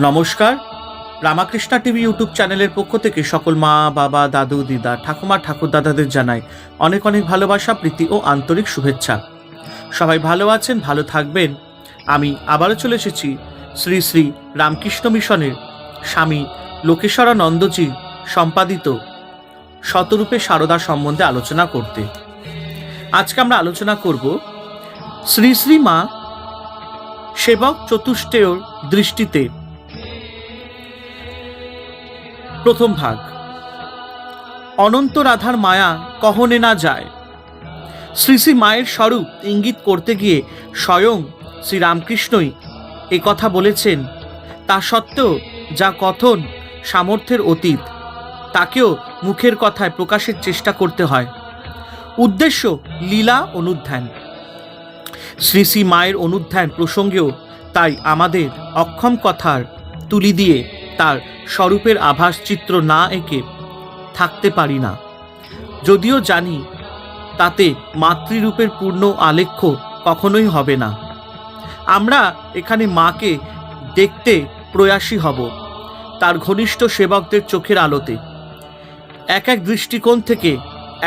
নমস্কার, Ramakrishna TV YouTube চ্যানেলের পক্ষ থেকে সকল মা, বাবা, দাদু, দিদা, ঠাকুমা, ঠাকুরদাদাদের জানাই অনেক অনেক ভালোবাসা, প্রীতি ও আন্তরিক শুভেচ্ছা। সবাই ভালো আছেন, ভালো থাকবেন। আমি আবারও চলে এসেছি শ্রী শ্রী রামকৃষ্ণ মিশনের স্বামী লোকেশ্বরানন্দজি সম্পাদিত শতরূপে সারদা সম্বন্ধে আলোচনা করতে। আজকে আমরা আলোচনা করব শ্রী শ্রী মা সেবক চতুষ্টয়ের দৃষ্টিতে। প্রথম ভাগ। অনন্ত রাধার মায়া কহনে না যায়। শ্রী শ্রী মায়ের স্বরূপ ইঙ্গিত করতে গিয়ে স্বয়ং শ্রী রামকৃষ্ণই এ কথা বলেছেন। তা সত্ত্বেও যা কথন সামর্থ্যের অতীত, তাকেও মুখের কথায় প্রকাশের চেষ্টা করতে হয়। উদ্দেশ্য লীলা অনুধ্যান। শ্রী শ্রী মায়ের অনুধ্যান প্রসঙ্গেও তাই আমাদের অক্ষম কথার তুলি দিয়ে তার স্বরূপের আভাস চিত্র না এঁকে থাকতে পারি না। যদিও জানি তাতে মাতৃরূপের পূর্ণ আলেখ্য কখনোই হবে না। আমরা এখানে মাকে দেখতে প্রয়াসী হব তার ঘনিষ্ঠ সেবকদের চোখের আলোতে। এক এক দৃষ্টিকোণ থেকে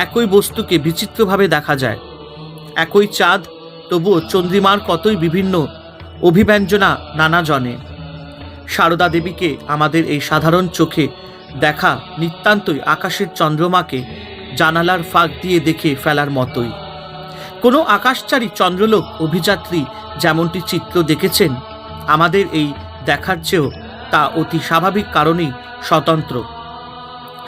একই বস্তুকে বিচিত্রভাবে দেখা যায়। একই চাঁদ, তবুও চন্দ্রিমার কতই বিভিন্ন অভিব্যঞ্জনা নানা জনে। সারদা দেবীকে আমাদের এই সাধারণ চোখে দেখা নিতান্তই আকাশের চন্দ্রমাকে জানালার ফাঁক দিয়ে দেখে ফেলার মতোই। কোনো আকাশচারী চন্দ্রলোক অভিযাত্রী যেমনটি চিত্র দেখেছেন, আমাদের এই দেখার চেয়েও তা অতি স্বাভাবিক কারণেই স্বতন্ত্র।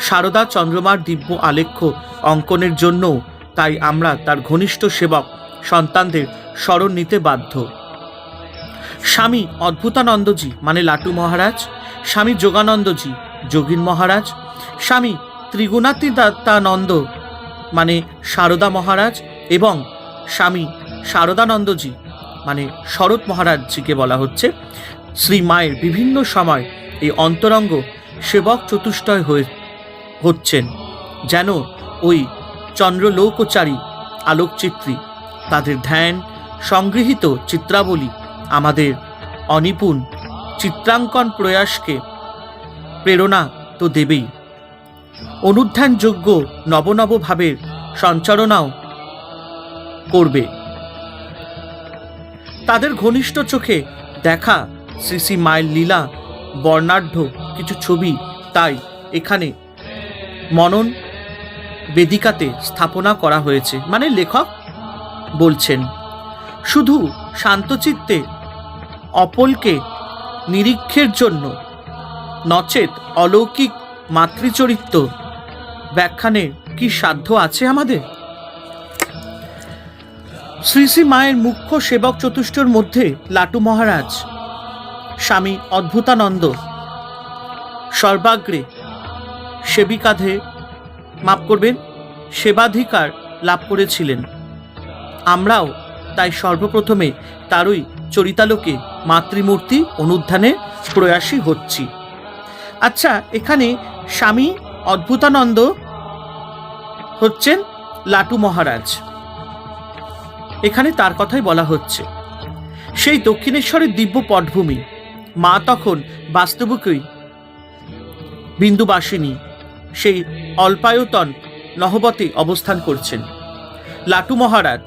সারদা চন্দ্রমার দিব্য আলেখ্য অঙ্কনের জন্যও তাই আমরা তার ঘনিষ্ঠ সেবক সন্তানদের স্মরণ নিতে বাধ্য। স্বামী অদ্ভুতানন্দজি মানে লাটু মহারাজ, স্বামী যোগানন্দজি যোগীন মহারাজ, স্বামী ত্রিগুণাতীতানন্দ মানে সারদা মহারাজ এবং স্বামী শারদানন্দজি মানে শরৎ মহারাজজিকে বলা হচ্ছে শ্রী মায়ের বিভিন্ন সময় এই অন্তরঙ্গ সেবক চতুষ্টয় হচ্ছেন যেন ওই চন্দ্রলোকচারী আলোকচিত্রী। তাদের ধ্যান সংগৃহীত চিত্রাবলী আমাদের অনিপুণ চিত্রাঙ্কন প্রয়াসকে প্রেরণা তো দেবেই, অনুধ্যানযোগ্য নবনব ভাবের সঞ্চারণাও করবে। তাদের ঘনিষ্ঠ চোখে দেখা শ্রী শ্রী মায়ের লীলা বর্ণাঢ্য কিছু ছবি তাই এখানে মনন বেদিকাতে স্থাপনা করা হয়েছে। মানে লেখক বলছেন, শুধু শান্তচিত্তে অপলকে নিরীক্ষের জন্য, নচেত অলৌকিক মাতৃচরিত্র ব্যাখ্যানের কি সাধ্য আছে আমাদের? শ্রী শ্রী মায়ের মুখ্য সেবক চতুষ্টয়ের মধ্যে লাটু মহারাজ, স্বামী অদ্ভুতানন্দ সর্বাগ্রে সেবাধিকার লাভ করেছিলেন। আমরাও তাই সর্বপ্রথমে তারই চরিতালোকে মাতৃমূর্তি অনুধ্যানে প্রয়াসী হচ্ছি। আচ্ছা, এখানে স্বামী অদ্ভুতানন্দ হচ্ছেন লাটু মহারাজ, এখানে তার কথাই বলা হচ্ছে। সেই দক্ষিণেশ্বরের দিব্য পটভূমি, মা তখন বাস্তবিকই বিন্দুবাসিনী সেই অল্পায়তন নহবতে অবস্থান করছেন। লাটু মহারাজ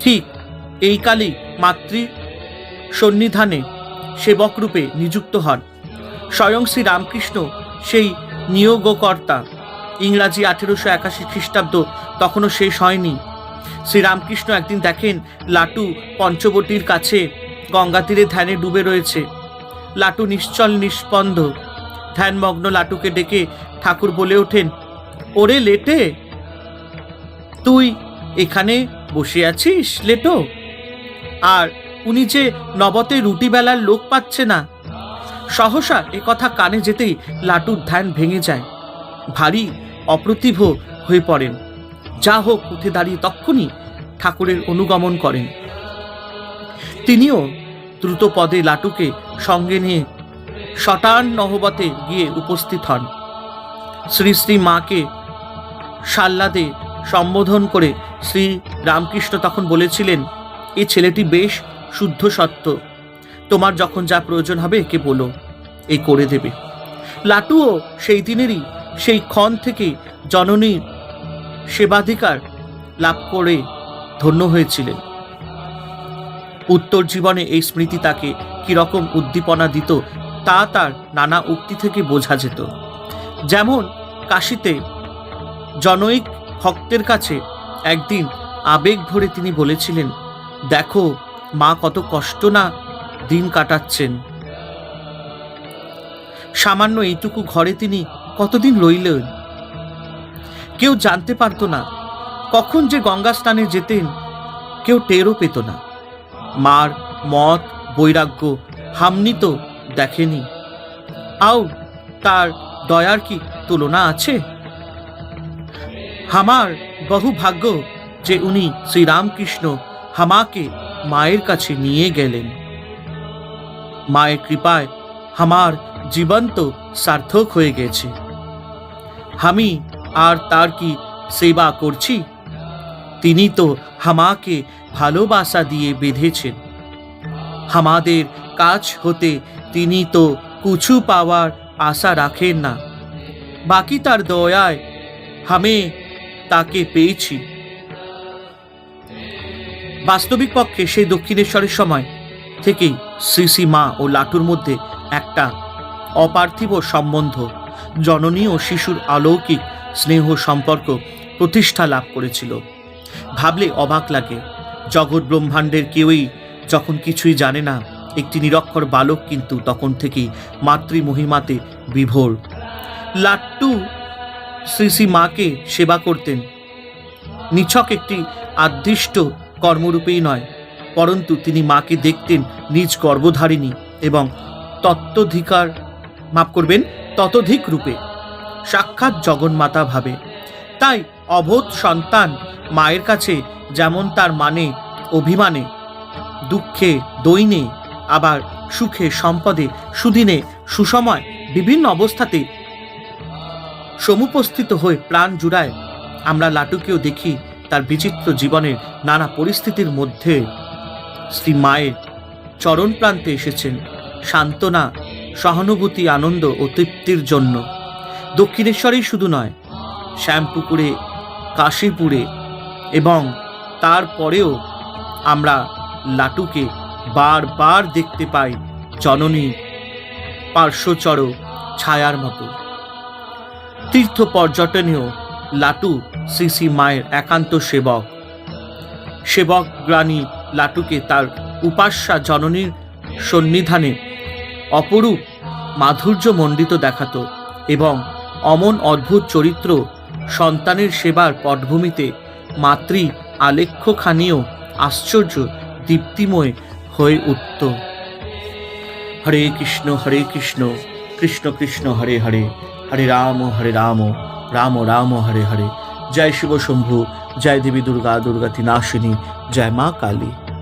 ঠিক এই কালেই মাতৃ সন্নিধানে সেবক রূপে নিযুক্ত হন। স্বয়ং শ্রী রামকৃষ্ণ সেই নিয়োগকর্তা। ইংরাজি 1881 খ্রিস্টাব্দ তখনও শেষ হয়নি। শ্রীরামকৃষ্ণ একদিন দেখেন লাটু পঞ্চবটির কাছে গঙ্গা তীরে ধ্যানে ডুবে রয়েছে। লাটু নিশ্চল নিস্পন্দ। ধ্যানমগ্ন লাটুকে ডেকে ঠাকুর বলে ওঠেন, ওরে লেটে, তুই এখানে বসে আছিস লেটো? আর উনি যে নবতে রুটি বেলার লোক পাচ্ছে না। সহসা এ কথা কানে যেতেই লাটুর ধ্যান ভেঙে যায়, ভারী অপ্রতিভ হয়ে পড়েন। যা হোক, উঠে দাঁড়িয়ে তক্ষুনি ঠাকুরের অনুগমন করেন। তিনিও দ্রুত পদে লাটুকে সঙ্গে নিয়ে শটান নহবতে গিয়ে উপস্থিত হন। শ্রী শ্রী মাকে সাল্লাদে সম্বোধন করে শ্রী রামকৃষ্ণ তখন বলেছিলেন, এ ছেলেটি বেশ শুদ্ধ সত্য, তোমার যখন যা প্রয়োজন হবে একে বলো, এ করে দেবে। লাটুও সেই দিনেরই সেই ক্ষণ থেকে জননীর সেবাধিকার লাভ করে ধন্য হয়েছিলেন। উত্তর জীবনে এই স্মৃতি তাকে কিরকম উদ্দীপনা দিত তা তার নানা উক্তি থেকে বোঝা যেত। যেমন কাশীতে জনৈক ভক্তের কাছে একদিন আবেগ ভরে তিনি বলেছিলেন, দেখো মা কত কষ্ট না দিন কাটাচ্ছেন, সামান্য এইটুকু ঘরে তিনি কতদিন রইলেন। কেউ জানতে পারত না কখন যে গঙ্গা স্নানে যেতেন, কেউ টেরও পেত না। মার মত বৈরাগ্য হামনি তো দেখেনি, আও তার দয়ার কি তুলনা আছে? হামার বহু ভাগ্য যে উনি শ্রীরামকৃষ্ণ হামাকে মায়ের কাছে নিয়ে গেলেন। মায়ের কৃপায় আমার জীবন তো সার্থক হয়ে গেছে। আমি আর তার কি সেবা করছি? তিনি তো আমাকে ভালোবাসা দিয়ে বেঁধেছেন। আমাদের কাছ হতে তিনি তো কিছু পাওয়ার আশা রাখেন না, বাকি তার দয়ায় আমি তাকে পেয়েছি। বাস্তবিক পক্ষে সেই দক্ষিণেশ্বরের সময় থেকেই শ্রী শ্রী মা ও লাটুর মধ্যে একটা অপার্থিব সম্বন্ধ, জননী ও শিশুর অলৌকিক স্নেহ সম্পর্ক প্রতিষ্ঠা লাভ করেছিল। ভাবলে অবাক লাগে, জগৎ ব্রহ্মাণ্ডের কেউই যখন কিছুই জানে না, একটি নিরক্ষর বালক কিন্তু তখন থেকেই মাতৃমহিমাতে বিভোর। লাট্টু শ্রী শ্রী মাকে সেবা করতেন নিছক একটি আদিষ্ট কর্মরূপেই নয়, পরন্তু তিনি মাকে দেখতেন নিজ গর্ভধারিণী এবং ততোধিক রূপে, সাক্ষাৎ জগন্মাতা ভাবে। তাই অবোধ সন্তান মায়ের কাছে যেমন তার মানে অভিমানে, দুঃখে দৈন্যে, আবার সুখে সম্পদে সুদিনে সুসময় বিভিন্ন অবস্থাতে সমুপস্থিত হয়ে প্রাণ জুড়ায়, আমরা লাটুকেও দেখি তার বিচিত্র জীবনের নানা পরিস্থিতির মধ্যে শ্রী মায়ের চরণ প্রান্তে এসেছেন সান্ত্বনা, সহানুভূতি, আনন্দ ও তৃপ্তির জন্য। দক্ষিণেশ্বরেই শুধু নয়, শ্যামপুকুরে, কাশীপুরে এবং তারপরেও আমরা লাটুকে বারবার দেখতে পাই জননীর পার্শ্বচর ছায়ার মতো। তীর্থ পর্যটনেও লাটু শ্রী শ্রী মায়ের একান্ত সেবক গ্রাণী লাটুকে তার উপাস্যা জননীর সন্নিধানে অপরূপ মাধুর্য মণ্ডিত দেখাত এবং অমন অদ্ভুত চরিত্র সন্তানের সেবার পটভূমিতে মাতৃ আলেখ্যখানিও আশ্চর্য দীপ্তিময় হয়ে উঠত। হরে কৃষ্ণ কৃষ্ণ কৃষ্ণ হরে হরে, হরে রাম রাম রাম হরে হরে। জয় শিব শম্ভু, জয় দেবী দুর্গা, দুর্গাতি নাশিনী, জয় মা কালী।